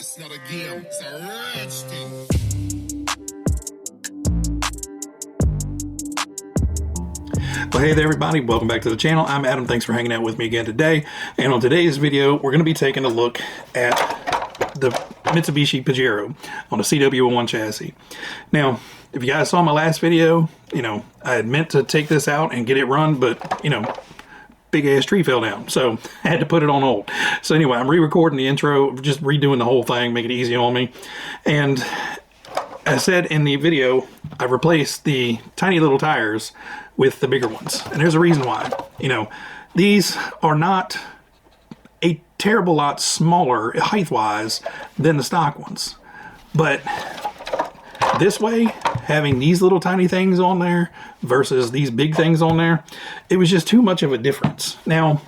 It's not a game, it's a rich thing. Well, hey there everybody, welcome back to the channel. I'm Adam, thanks for hanging out with me again today. And on today's video, we're going to be taking a look at the Mitsubishi Pajero on a CW01 chassis. Now, if you guys saw my last video, I had meant to take this out and get it run, but, big ass tree fell down, so I had to put it on hold. So anyway, I'm re-recording the intro, just redoing the whole thing, make it easy on me. And as I said in the video, I replaced the tiny little tires with the bigger ones, and there's a reason why. These are not a terrible lot smaller height-wise than the stock ones, but this way, having these little tiny things on there versus these big things on there, it was just too much of a difference. Now,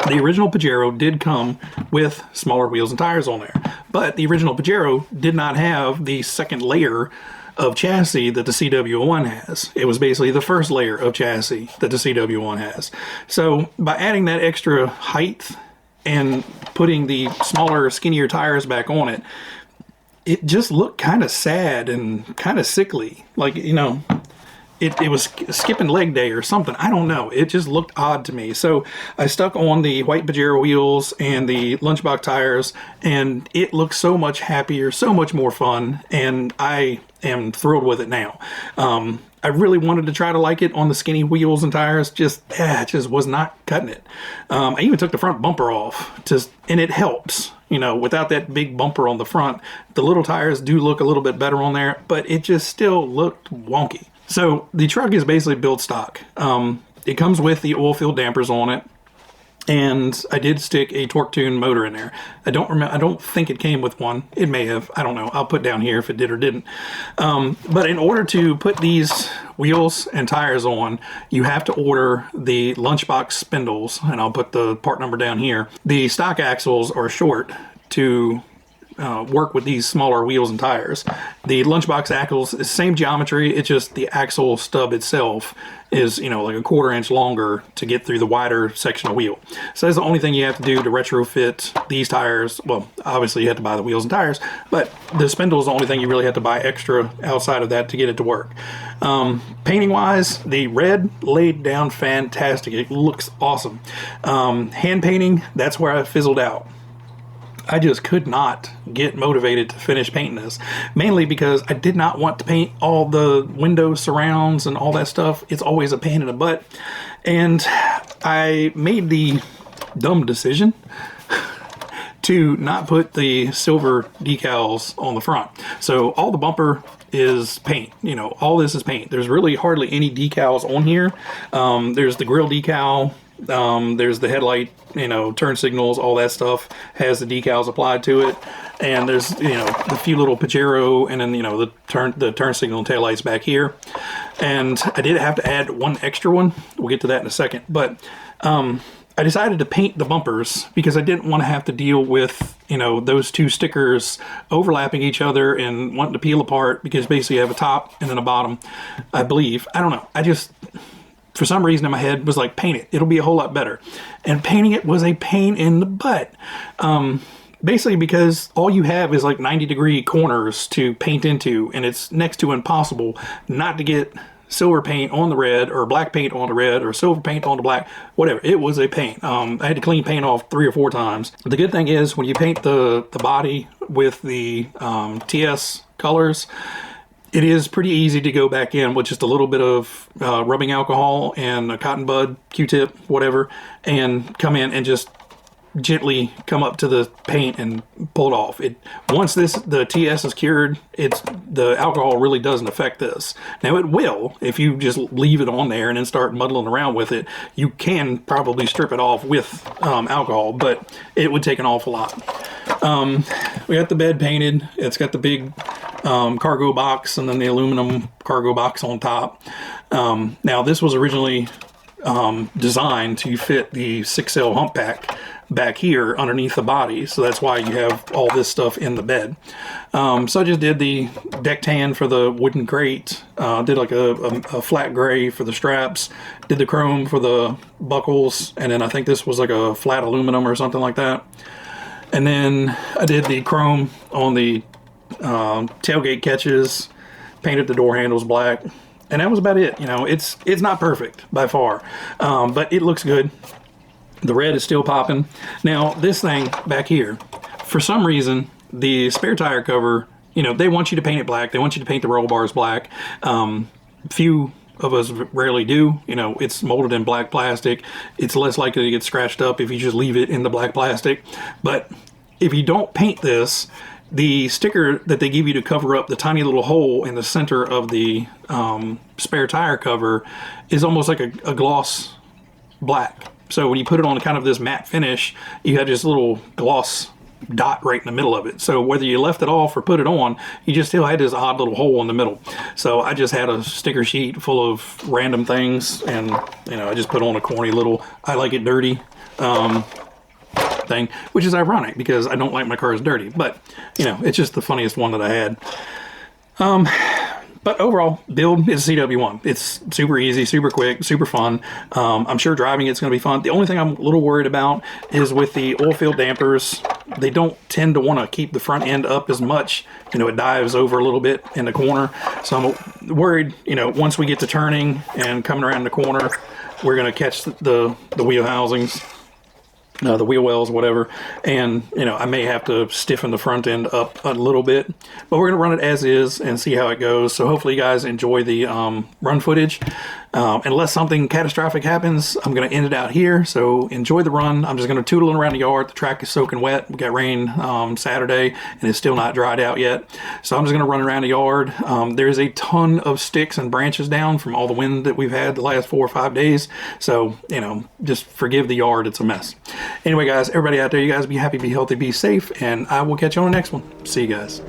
the original Pajero did come with smaller wheels and tires on there, but the original Pajero did not have the second layer of chassis that the CW01 has. It was basically the first layer of chassis that the CW01 has. So by adding that extra height and putting the smaller, skinnier tires back on it, it just looked kind of sad and kind of sickly. Like, it was skipping leg day or something. I don't know. It just looked odd to me. So I stuck on the white Pajero wheels and the Lunchbox tires, and it looks so much happier, so much more fun, and I am thrilled with it now. I really wanted to try to like it on the skinny wheels and tires. It just was not cutting it. I even took the front bumper off, and it helps. Without that big bumper on the front, the little tires do look a little bit better on there, but it just still looked wonky. So the truck is basically built stock. It comes with the oil-filled dampers on it, and I did stick a torque tune motor in there. I don't think it came with one. It may have. I don't know. I'll put down here if it did or didn't. But in order to put these wheels and tires on, you have to order the Lunchbox spindles, and I'll put the part number down here. The stock axles are short to work with these smaller wheels and tires. The Lunchbox axles is same geometry, it's just the axle stub itself is like a 1/4 inch longer to get through the wider section of wheel. So that's the only thing you have to do to retrofit these tires. Well, obviously you have to buy the wheels and tires, but the spindle is the only thing you really have to buy extra outside of that to get it to work. Painting wise, the red laid down fantastic. It looks awesome. Hand painting, that's where I fizzled out. I just could not get motivated to finish painting this, mainly because I did not want to paint all the window surrounds and all that stuff. It's always a pain in the butt, and I made the dumb decision to not put the silver decals on the front. So all the bumper is paint. All this is paint. There's really hardly any decals on here. There's the grill decal. There's the headlight, turn signals, all that stuff has the decals applied to it. And there's, the few little Pajero, and then, the turn signal and taillights back here. And I did have to add one extra one. We'll get to that in a second. But, I decided to paint the bumpers because I didn't want to have to deal with, those two stickers overlapping each other and wanting to peel apart, because basically you have a top and then a bottom, I believe. I don't know. For some reason in my head was like, paint it. It'll be a whole lot better. And painting it was a pain in the butt. Basically because all you have is like 90-degree corners to paint into, and it's next to impossible not to get silver paint on the red, or black paint on the red, or silver paint on the black, whatever. It was a pain. I had to clean paint off 3 or 4 times. The good thing is when you paint the body with the TS colors, it is pretty easy to go back in with just a little bit of rubbing alcohol and a cotton bud, Q-tip, whatever, and come in and just gently come up to the paint and pull it off. Once the TS is cured, the alcohol really doesn't affect this. Now it will if you just leave it on there and then start muddling around with it. You can probably strip it off with alcohol, but it would take an awful lot. We got the bed painted. It's got the big cargo box and then the aluminum cargo box on top. Now this was originally designed to fit the 6L hump pack back here underneath the body, so that's why you have all this stuff in the bed. So I just did the deck tan for the wooden crate, did like a flat gray for the straps, did the chrome for the buckles, and then I think this was like a flat aluminum or something like that. And then I did the chrome on the tailgate catches, painted the door handles black, and that was about it. You know, it's not perfect by far, but it looks good. The red is still popping. Now this thing back here, for some reason, the spare tire cover, you know, they want you to paint it black. They want you to paint the roll bars black. Few of us rarely do. You know, it's molded in black plastic. It's less likely to get scratched up if you just leave it in the black plastic. But if you don't paint this, the sticker that they give you to cover up the tiny little hole in the center of the spare tire cover is almost like a gloss black. So when you put it on kind of this matte finish, you have this little gloss dot right in the middle of it. So whether you left it off or put it on, you just still had this odd little hole in the middle. So I just had a sticker sheet full of random things, and you know, I just put on a corny little "I like it dirty" thing, which is ironic because I don't like my cars dirty, but you know, it's just the funniest one that I had. But overall, build is a CW1. It's super easy, super quick, super fun. I'm sure driving it's going to be fun. The only thing I'm a little worried about is with the oil-filled dampers, they don't tend to want to keep the front end up as much. You know, it dives over a little bit in the corner. So I'm worried, you know, once we get to turning and coming around the corner, we're going to catch the wheel housings. The wheel wells, whatever, and you know, I may have to stiffen the front end up a little bit, but we're gonna run it as is and see how it goes. So hopefully you guys enjoy the run footage. Unless something catastrophic happens, I'm gonna end it out here. So enjoy the run. I'm just gonna tootle around the yard. The track is soaking wet. We got rain Saturday and it's still not dried out yet. So I'm just gonna run around the yard. There's a ton of sticks and branches down from all the wind that we've had the last 4 or 5 days. So, you know, just forgive the yard. It's a mess. Anyway, guys, everybody out there, you guys be happy, be healthy, be safe, and I will catch you on the next one. See you guys.